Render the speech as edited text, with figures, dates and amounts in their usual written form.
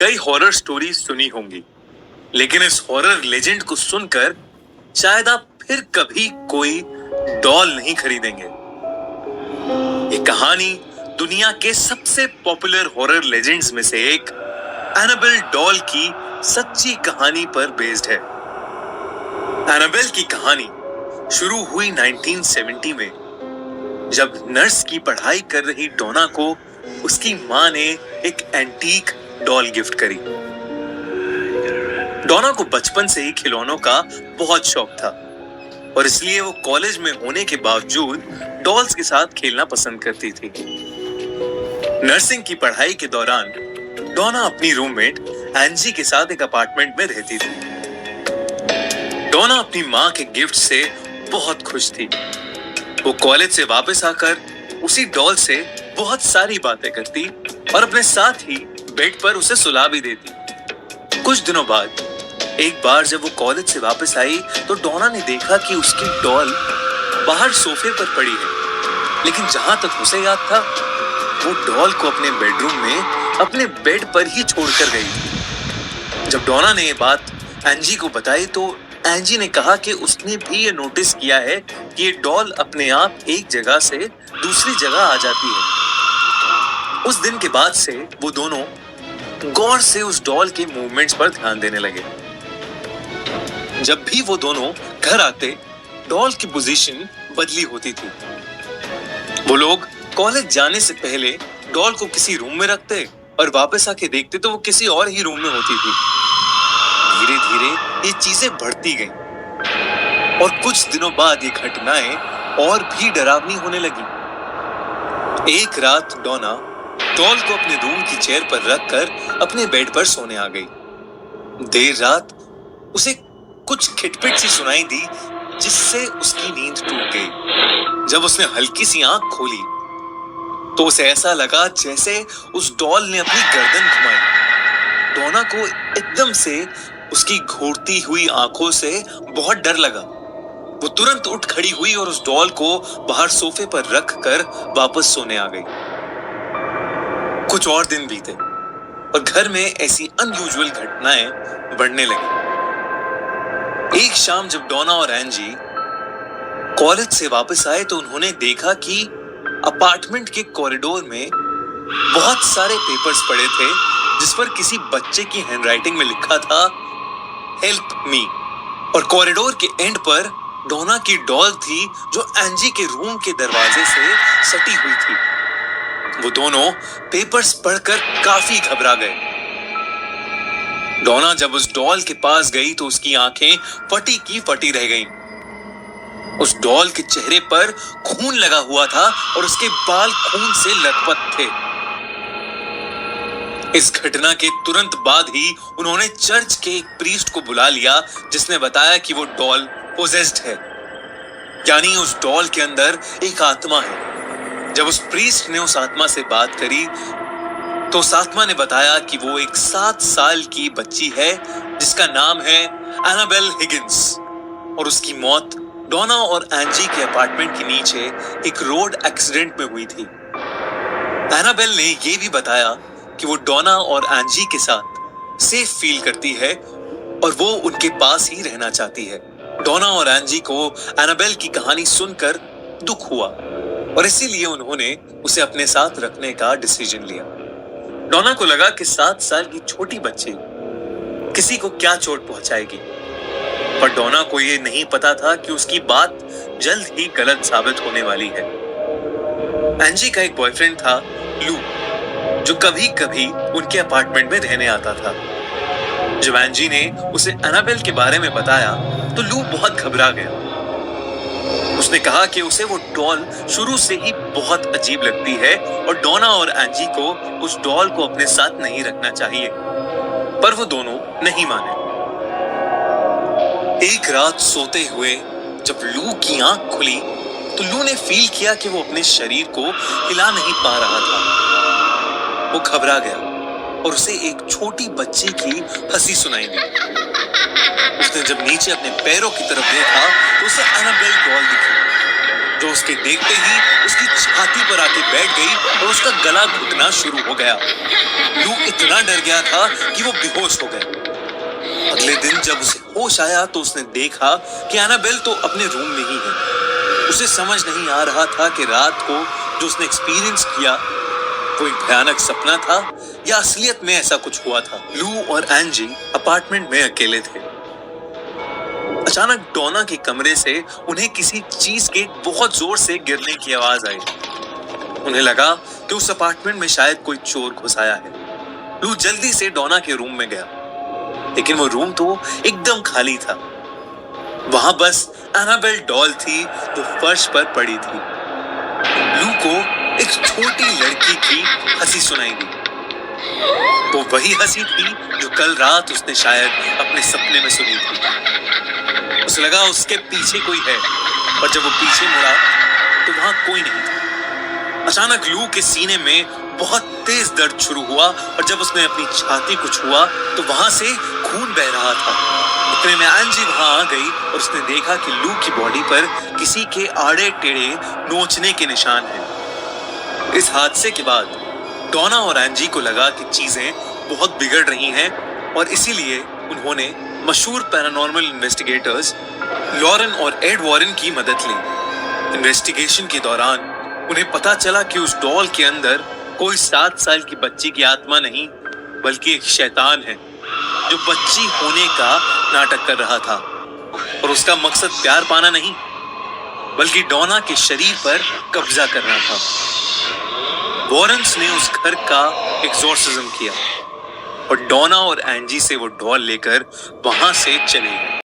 कई horror stories सुनी होंगी, लेकिन इस हॉरर लेजेंड को सुनकर शायद आप फिर कभी कोई डॉल नहीं खरीदेंगे। ये कहानी दुनिया के सबसे पॉपुलर हॉरर लेजेंड्स में से एक एनाबेल डॉल की सच्ची कहानी पर बेस्ड है। एनाबेल की कहानी शुरू हुई 1970 में, जब नर्स की पढ़ाई कर रही डोना को उसकी मां ने एक एंटीक डॉल गिफ्ट करी। डोना को बचपन से ही खिलौनों का बहुत शौक था और इसलिए वो कॉलेज में होने के बावजूद डॉल्स के साथ खेलना पसंद करती थी। नर्सिंग की पढ़ाई के दौरान डोना अपनी रूममेट एंजी के साथ एक अपार्टमेंट में रहती थी। डोना अपनी मां के गिफ्ट से बहुत खुश थी। वो कॉलेज से वापस आकर उसी डॉल से बहुत सारी बातें करती और अपने साथ ही बेड पर उसे सुला भी देती। कुछ दिनों बाद एक बार जब वो कॉलेज से वापस आई तो डोना ने देखा कि उसकी डॉल बाहर सोफे पर पड़ी है, लेकिन जहां तक उसे याद था वो डॉल को अपने बेडरूम में अपने बेड पर ही छोड़कर गई थी। जब डोना ने ये बात एंजी को बताई तो एंजी ने कहा कि उसने भी ये नोटिस किया है कि ये डॉल अपने आप एक जगह से दूसरी जगह आ जाती है। उस दिन के बाद से वो दोनों गौर से उस डॉल के मूवमेंट्स पर ध्यान देने लगे। जब भी वो दोनों घर आते, डॉल की पोजीशन बदली होती थी। वो लोग कॉलेज जाने से पहले डॉल को किसी रूम में रखते और वापस आके देखते तो वो किसी और ही रूम में होती थी। धीरे धीरे ये चीजें बढ़ती गईं और कुछ दिनों बाद ये घटनाएं और भी डरावनी होने लगी। एक रात डोना डॉल को अपने रूम की चेयर पर रखकर अपने बेड पर सोने आ गई। देर रात उसे कुछ खिटपिट सी सुनाई दी, जिससे उसकी नींद टूट गई। जब उसने हल्की सी आंख खोली तो उसे ऐसा लगा जैसे उस डॉल ने अपनी गर्दन घुमाई। डोना को एकदम से उसकी घूरती हुई आंखों से बहुत डर लगा। वो तुरंत उठ खड़ी हुई और उस डॉल को बाहर सोफे पर रखकर वापस सोने आ गई। कुछ और दिन बीते और घर में ऐसी अनयूजुअल घटनाएं बढ़ने लगी। एक शाम जब डोना और एंजी कॉलेज से वापस आए तो उन्होंने देखा कि अपार्टमेंट के कॉरिडोर में बहुत सारे पेपर्स पड़े थे, जिस पर किसी बच्चे की हैंडराइटिंग में लिखा था हेल्प मी, और कॉरिडोर के एंड पर डोना की डॉल थी जो एंजी के रूम के दरवाजे से सटी हुई थी। वो दोनों पेपर्स पढ़कर काफी घबरा गए। डोना जब उस डॉल के पास गई तो उसकी आंखें फटी की फटी रह गईं। उस डॉल के चेहरे पर खून लगा हुआ था और उसके बाल खून से लथपथ थे। इस घटना के तुरंत बाद ही उन्होंने चर्च के एक प्रीस्ट को बुला लिया, जिसने बताया कि वो डॉल पोजेस्ड है, यानी उस डॉल के अंदर एक आत्मा है। जब उस प्रीस्ट ने उस आत्मा से बात करी तो उस आत्मा ने बताया कि वो एक 7 साल की बच्ची है जिसका नाम है एनाबेल हिगिंस, और उसकी मौत डोना और एंजी के अपार्टमेंट के नीचे एक रोड एक्सीडेंट में हुई थी। एनाबेल ने ये भी बताया कि वो डोना और एंजी के साथ सेफ फील करती है और वो उनके पास ही रहना चाहती है। डोना और एंजी को एनाबेल की कहानी सुनकर दुख हुआ और इसीलिए उन्होंने उसे अपने साथ रखने का डिसीजन लिया। डोना को लगा कि 7 साल की छोटी बच्ची किसी को क्या चोट पहुंचाएगी, पर डोना को यह नहीं पता था कि उसकी बात जल्द ही गलत साबित होने वाली है। एंजी का एक बॉयफ्रेंड था लू, जो कभी कभी उनके अपार्टमेंट में रहने आता था। जब एंजी ने उसे एनाबेल के बारे में बताया तो लू बहुत घबरा गया। उसने कहा कि उसे वो डॉल शुरू से ही बहुत अजीब लगती है और डोना और एंजी को उस डॉल को अपने साथ नहीं रखना चाहिए, पर वो दोनों नहीं माने। एक रात सोते हुए जब लू की आंख खुली तो लू ने फील किया कि वो अपने शरीर को हिला नहीं पा रहा था। वो घबरा गया और उसे एक छोटी बच्ची की हंसी सुनाई दी। उसने जब नीचे अपने पैरों की तरफ देखा तो उसे एनाबेल डॉल दिखी। जो उसके देखते ही उसकी छाती पर आके बैठ गई और उसका गला घुटना शुरू हो गया। लू इतना डर गया था कि वो बेहोश हो गया। अगले दिन जब उसे होश आया तो उसने देखा कि एनाबेल तो अपने रूम में ही है। उसे समझ नहीं आ रहा था कि रात को जो उसने एक्सपीरियंस किया वो एक भयानक सपना था या असलियत में ऐसा कुछ हुआ था। लू और एंजी अपार्टमेंट में अकेले थे। अचानक डोना के कमरे से उन्हें किसी चीज के बहुत जोर से गिरने की आवाज आई। उन्हें लगा कि उस अपार्टमेंट में शायद कोई चोर घुस आया है। लू जल्दी से डोना के रूम में गया, लेकिन वो रूम तो एकदम खाली था। वहां बस एनाबेल डॉल थी जो फर्श पर पड़ी थी। लू को एक छोटी लड़की की हंसी सुनाई दी। वो वही हंसी थी जो कल रात उसने शायद अपने सपने में सुनी थी। उसे लगा उसके पीछे कोई है, और जब वो पीछे मुड़ा तो वहां कोई नहीं था। अचानक लू के सीने में बहुत तेज दर्द शुरू हुआ, और जब उसने अपनी छाती को छुआ तो वहां से खून बह रहा था। इतने में एंजी वहां आ गई और उसने देखा कि लू की बॉडी पर किसी के आड़े टेढ़े नोचने के निशान हैं। इस हादसे के बाद डोना और एंजी को लगा कि चीजें बहुत बिगड़ रही हैं, और इसीलिए उन्होंने मशहूर पैरानॉर्मल इन्वेस्टिगेटर्स लॉरेन और एड वॉरेन की मदद ली। इन्वेस्टिगेशन के दौरान उन्हें पता चला कि उस डॉल के अंदर कोई 7 साल की बच्ची की आत्मा नहीं, बल्कि एक शैतान है जो बच्ची होने का नाटक कर रहा था, और उसका मकसद प्यार पाना नहीं, बल्कि डोना के शरीर पर कब्जा करना था। वॉरेन्स ने उस घर का एक्सोर्सिज्म किया और डोना और एंजी से वो डॉल लेकर वहां से चले गए।